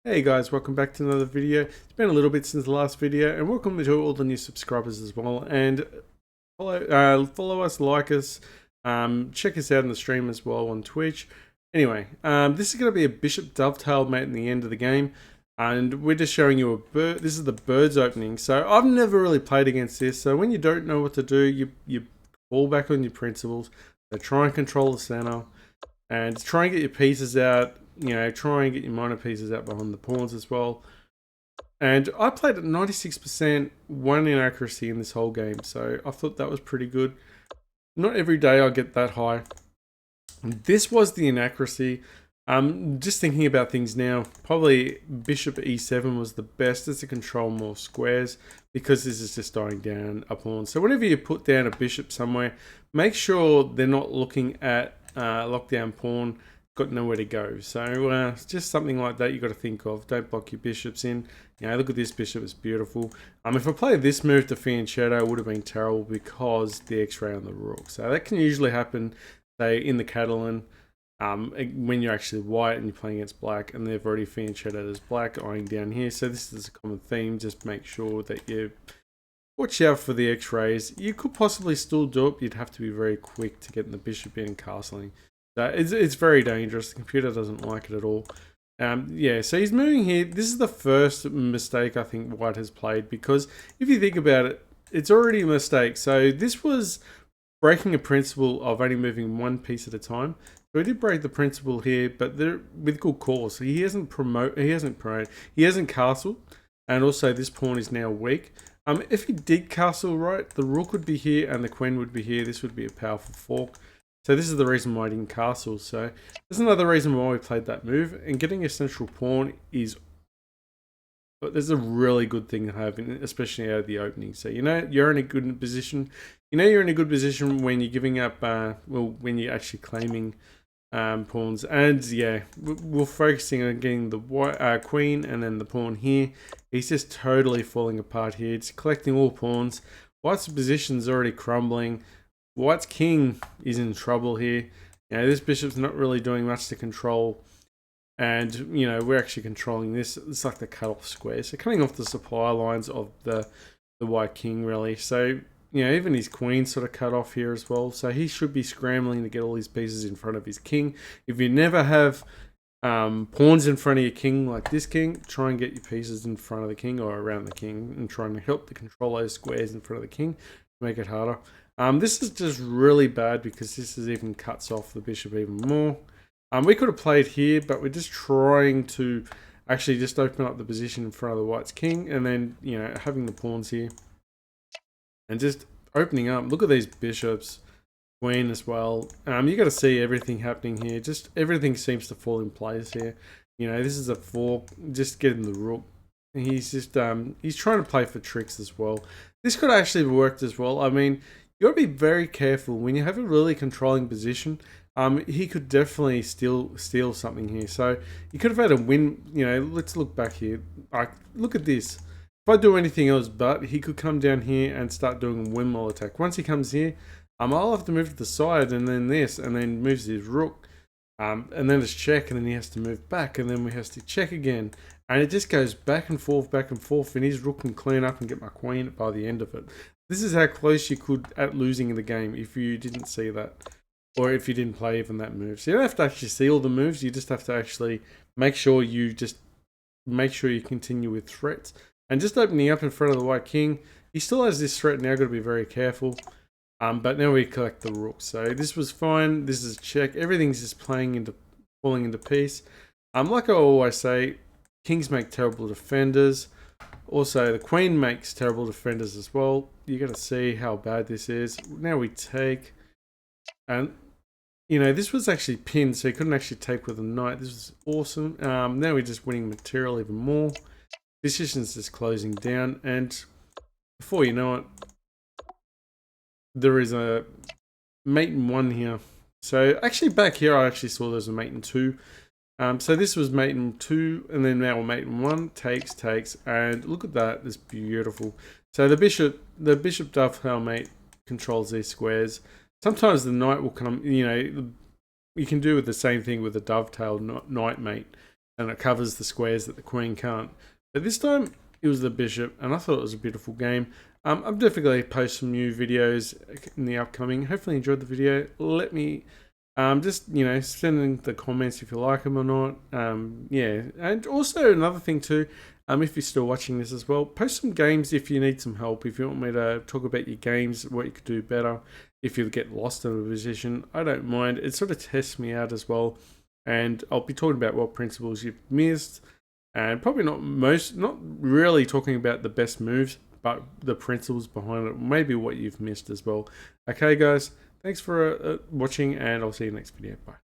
Hey guys, welcome back to another video. It's been a little bit since the last video, and welcome to all the new subscribers as well. And follow us, like us, check us out in the stream as well on Twitch. Anyway, this is going to be a bishop dovetail mate in the end of the game, and we're just showing you a bird. This is the bird's opening. So I've never really played against this. So when you don't know what to do, you fall back on your principles. So try and control the center, and try and get your pieces out. Try and get your minor pieces out behind the pawns as well. And I played at 96% 1 inaccuracy in this whole game, so I thought that was pretty good. Not every day I get that high. This was the inaccuracy. Just thinking about things now, probably bishop e7 was the best to control more squares, because this is just dying down a pawn. So whenever you put down a bishop somewhere, make sure they're not looking at lockdown pawn, got nowhere to go. So just something like that you got to think of. Don't block your bishops in. Look at this bishop, it's beautiful. If I played this move to fianchetto, it would have been terrible because the x-ray on the rook. So that can usually happen, say, in the Catalan, when you're actually white and you're playing against black and they've already fianchettoed as black, eyeing down here. So this is a common theme. Just make sure that you watch out for the x-rays. You could possibly still do it, but you'd have to be very quick to get the bishop in and castling. So it's very dangerous. The computer doesn't like it at all. So he's moving here. This is the first mistake I think white has played, because if you think about it, it's already a mistake. So this was breaking a principle of only moving one piece at a time. So he did break the principle here, but with good cause. So he hasn't castled, and also this pawn is now weak. If he did castle right, the rook would be here and the queen would be here. This would be a powerful fork. So this is the reason why I didn't castle. So there's another reason why we played that move. And getting a central pawn is, but there's a really good thing to have, especially out of the opening. So you're in a good position. You're in a good position when you're giving up. When you're actually claiming pawns. And yeah, we're focusing on getting the white queen and then the pawn here. He's just totally falling apart here. It's collecting all pawns. White's position's already crumbling. White's king is in trouble here. This bishop's not really doing much to control. And, we're actually controlling this. It's like the cut-off square. So coming off the supply lines of the white king, really. So, even his queen's sort of cut off here as well. So he should be scrambling to get all his pieces in front of his king. If you never have pawns in front of your king like this king, try and get your pieces in front of the king or around the king and trying to help to control those squares in front of the king. Make it harder. This is just really bad because this is even cuts off the bishop even more. We could have played here, but we're just trying to actually just open up the position in front of the white's king, and then having the pawns here and just opening up. Look at these bishops, queen as well. You got to see everything happening here. Just everything seems to fall in place here. This is a fork. Just getting the rook. He's just he's trying to play for tricks as well. This could actually have worked as well. You got to be very careful when you have a really controlling position. He could definitely steal something here. So he could have had a win. Let's look back here. Look at this. If I do anything else, but he could come down here and start doing a windmill attack. Once he comes here, I'll have to move to the side, and then this, and then moves his rook, and then it's check, and then he has to move back, and then we have to check again, and it just goes back and forth, and his rook can clean up and get my queen by the end of it. This is how close you could at losing in the game if you didn't see that, or if you didn't play even that move. So you don't have to actually see all the moves. You just have to actually make sure you continue with threats. And just opening up in front of the white king, he still has this threat now. Got to be very careful. But now we collect the rook. So this was fine. This is check. Everything's just falling into piece. Like I always say, kings make terrible defenders. Also, the queen makes terrible defenders as well. You got to see how bad this is. Now we take, and this was actually pinned, so you couldn't actually take with a knight. This was awesome. Now we're just winning material even more. Position's just closing down, and before you know it, there is a mate in 1 here. So actually back here, I actually saw there's a mate in 2. So this was mate in 2, and then now we're mate in 1. Takes, and look at that. It's beautiful. So the bishop dovetail mate controls these squares. Sometimes the knight will come. You can do the same thing with the dovetail knight mate. and it covers the squares that the queen can't. But this time it was the bishop, and I thought it was a beautiful game. I'm definitely post some new videos in the upcoming. Hopefully you enjoyed the video. Let me just, send in the comments if you like them or not. Yeah, and also another thing too, if you're still watching this as well, post some games if you need some help. If you want me to talk about your games, what you could do better. If you get lost in a position, I don't mind. It sort of tests me out as well. And I'll be talking about what principles you've missed. And probably not really talking about the best moves, but the principles behind it. Maybe what you've missed as well. Okay, guys. Thanks for watching, and I'll see you next video. Bye.